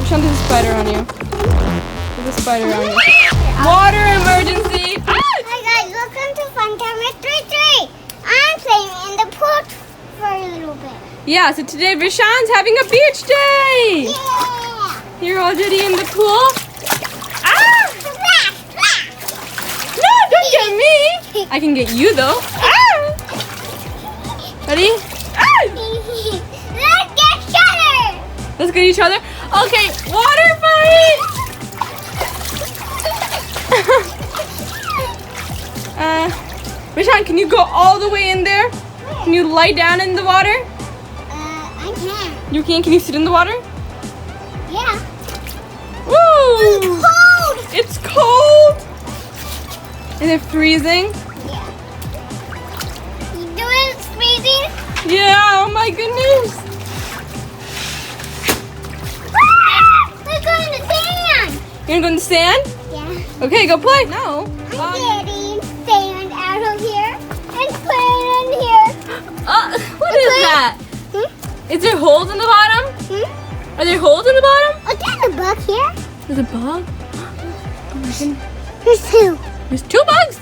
Rashawn, there's a spider on you. There's a spider on you. Water emergency! Ah! Hi guys, welcome to Fun Time with 3-3. I'm playing in the pool for a little bit. Yeah, so today Rashawn's having a beach day! Yeah! You're already in the pool? Ah! Splash, splash. No, don't get me! I can get you though. Ah! Ready? Ah! Let's get shattered! Let's get each other. Okay, water fight! Rashawn, can you go all the way in there? Can you lie down in the water? I can. You can? Can you sit in the water? Yeah. Woo! It's cold! It's cold! Is it freezing? Yeah. You do it, it's freezing? Yeah, oh my goodness. Let's go in the sand! You're gonna go in the sand? Yeah. Okay, go play. No. I'm getting sand out of here and playing in here. What is that? Hmm? Is there holes in the bottom? Hmm? Are there holes in the bottom? Oh, there's a bug here. There's a bug? Oh my goodness. There's two. There's 2 bugs?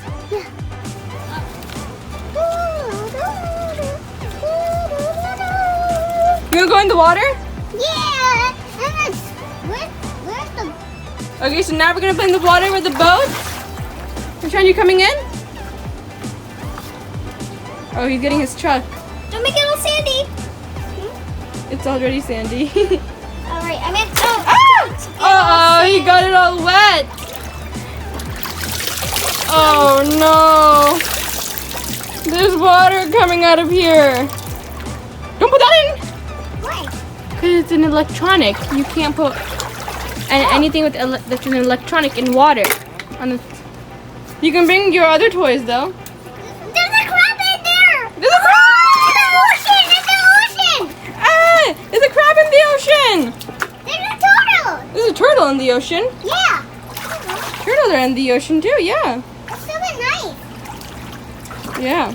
You wanna go in the water? Yeah, and it's where's the Okay, so now we're gonna play in the water with the boat. Rashawn, you coming in? Oh, he's getting his truck. don't make it all sandy. It's already sandy. All right, I'm in. Oh, he got it all wet. Oh no. There's water coming out of here. Don't put that in. Why? Because it's an electronic. You can't put anything with that's an electronic in water. You can bring your other toys though. There's a crab in there. There's a crab! It's the ocean. Ah! There's a crab in the ocean! There's a turtle. There's a turtle in the ocean. Yeah. Turtles are in the ocean too, yeah. It's so nice. Yeah.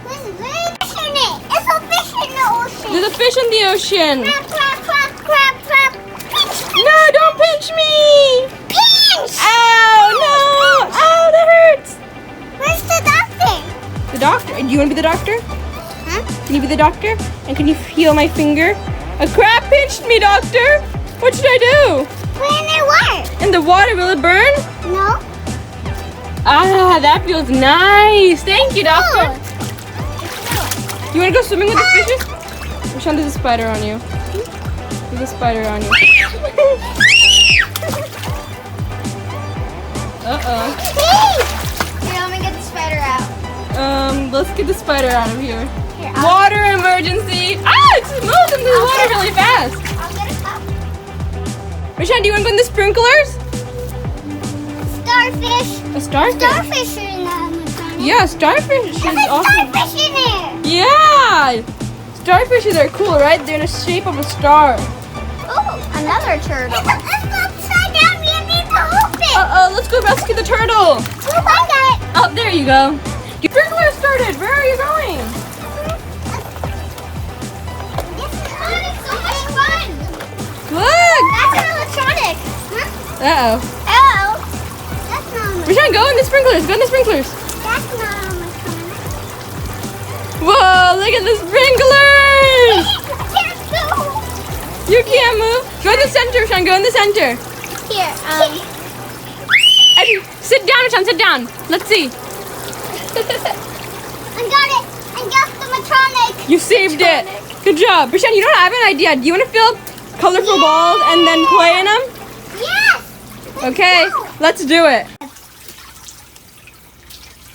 There's a fish in it. It's a fish in the ocean. There's a fish in the ocean. Crab, crab, crab, crab, crab. Pinch, No, don't pinch me! pinch. Ow, no! Ow, that hurts! Where's the doctor? The doctor. Do you want to be the doctor? Huh? Can you be the doctor? And can you heal my finger? A crab pinched me, doctor! What should I do? Put in the water. In the water, will it burn? No. Ah, that feels nice. Thank you, doctor. You want to go swimming with the fishes? Rashawn, there's a spider on you. There's a spider on you. Uh-oh. Here, let me get the spider out. Let's get the spider out of here. Here, Water emergency! Ah, it's moving the water really fast. I'll get it up. Rashawn, do you want to go in the sprinklers? Starfish. A starfish? Starfish are in the Amazon. Yeah, starfish is There's a awesome. starfish in there. Yeah! Starfishes are cool, right? They're in the shape of a star. Oh, another turtle. It's upside down. We need to open. Uh-oh, let's go rescue the turtle. Oh, I got it. Oh, there you go. Your sprinkler started. Where are you going? This is so much fun. Look! That's an electronic. Huh? Uh-oh. Oh. That's not an Rashawn, go in the sprinklers. Go in the sprinklers. That's not an electronic. Whoa, look at the sprinklers! You can't move. Go in the center, Rashawn. Go in the center. Here, And sit down, Rashawn. Sit down. Let's see. I got it. I got the electronic. You saved it. Good job. Rashawn, you know what? I have an idea. Do you want to fill colorful balls and then play in them? Yes. Okay, let's do it.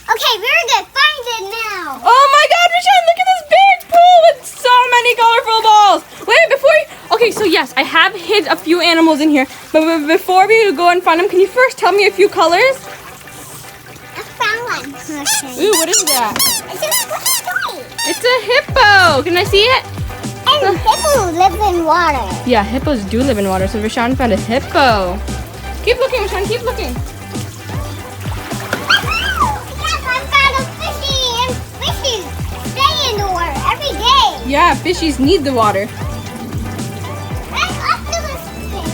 Okay, very good. Find it now. Oh my god, Rashawn, look at this big pool with so many colorful balls. Wait, before you... Okay, so yes, I have hid a few animals in here. But before we go and find them, can you first tell me a few colors? I found one. Okay. Ooh, what is that? What's it doing? It's a hippo. Can I see it? And hippos live in water. Yeah, hippos do live in water, so Rashawn found a hippo. Keep looking, Rashawn, keep looking. Yes, I found a fishy, and fishies stay in the water every day. Yeah, fishies need the water. And octopus fish.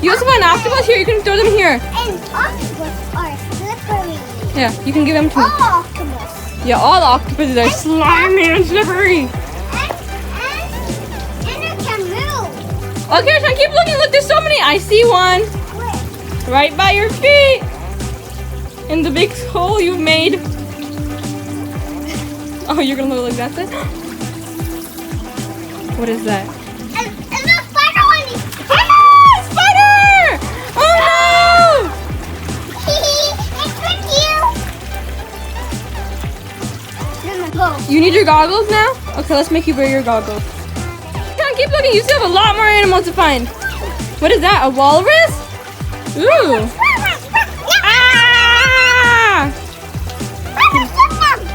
You also find octopus here. You can throw them here. And octopus are slippery. Yeah, you can give them to me. All octopus. Yeah, all the octopuses are slimy and slippery. And it can move. Okay, Sean, keep looking. Look, there's so many. I see one Where? right by your feet. In the big hole you've made. Oh, you're gonna look like that's it? What is that? And the spider one. Ah, spider! Oh no! It's with you. Then go. You need your goggles now? Okay, let's make you wear your goggles. Sean, keep looking. You still have a lot more animals to find. What is that? A walrus? Ooh. Ah!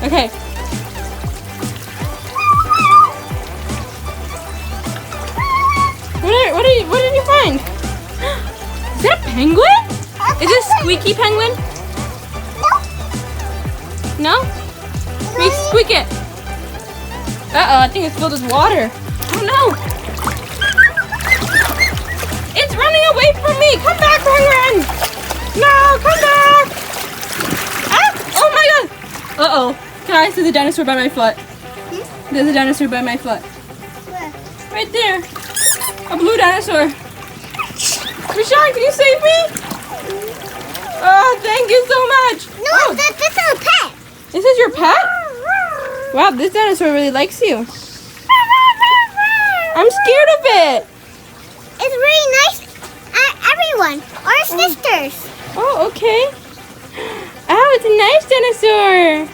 Okay. What did you find? Is that a penguin? Is it a squeaky penguin? No? Wait, squeak it. Uh-oh, I think it's filled with water. Oh no! It's running away from me! Come back, penguin! No, come back! Ah! Oh my god! Uh-oh. Guys, there's a dinosaur by my foot. There's a dinosaur by my foot. Where? Right there. A blue dinosaur. Rashawn, can you save me? Oh, thank you so much. No, Oh, this is a pet. this is your pet? Wow, this dinosaur really likes you. I'm scared of it. It's really nice. Everyone, our sisters. Oh, okay. Oh, it's a nice dinosaur.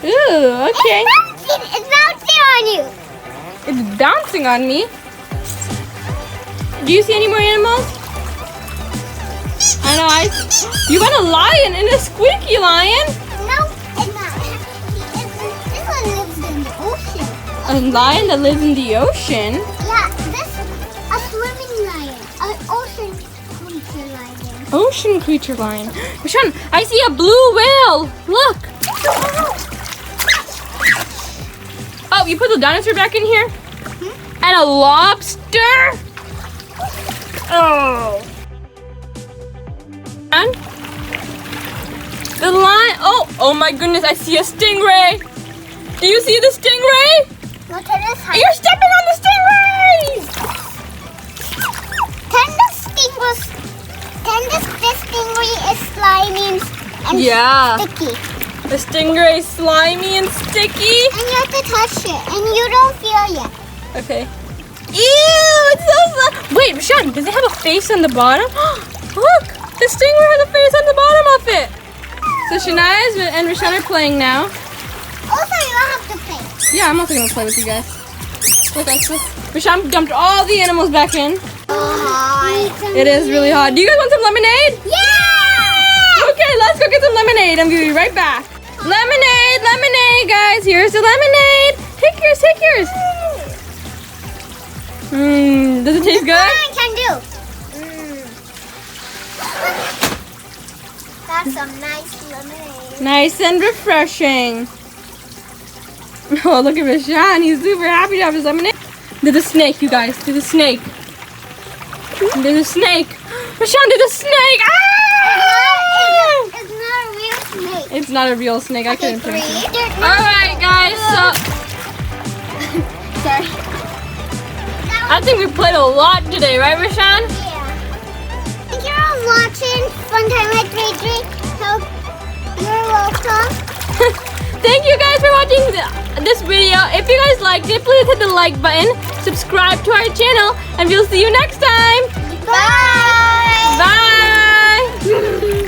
Ooh, okay. It's bouncing on you. It's bouncing on me. Do you see any more animals? I know, you got a lion and a squeaky lion. No, it's not. This one lives in the ocean. A lion that lives in the ocean? Yeah, this a swimming lion, an ocean creature lion. Ocean creature lion. Rashawn, I see a blue whale. Look. Oh, you put the dinosaur back in here? And a lobster? Oh. And the lion. Oh my goodness, I see a stingray. Do you see the stingray? Look at this. You're stepping on the stingrays. This stingray is slimy and Yeah. sticky. The stingray is slimy and sticky. And you have to touch it, and you don't feel it. Okay. Ew, it's so slimy. Wait, Rashawn, does it have a face on the bottom? Look, the stingray has a face on the bottom of it. So Shania and Rashawn are playing now. Also, you don't have to play. Yeah, I'm also gonna play with you guys. Look, Rashawn dumped all the animals back in. It is really hot. Do you guys want some lemonade? Yeah! Okay, let's go get some lemonade. I'm gonna be right back. Lemonade, lemonade, guys. Here's the lemonade. Take yours, take yours. Does it taste good? I can do. That's some nice lemonade. Nice and refreshing. Oh, look at Rashawn. He's super happy to have his lemonade. There's a snake, you guys. There's a snake. There's a snake. Rashawn, there's a snake. Ah! It's not a real snake. It's not a real snake. I couldn't Three. pronounce it. Alright, guys. So Sorry. I think we played a lot today, right, Rashawn? Yeah. Thank you for watching Fun Time at 3-3. So, you're welcome. Thank you guys for watching this video. If you guys liked it, please hit the like button, subscribe to our channel, and we'll see you next time. Bye. Bye.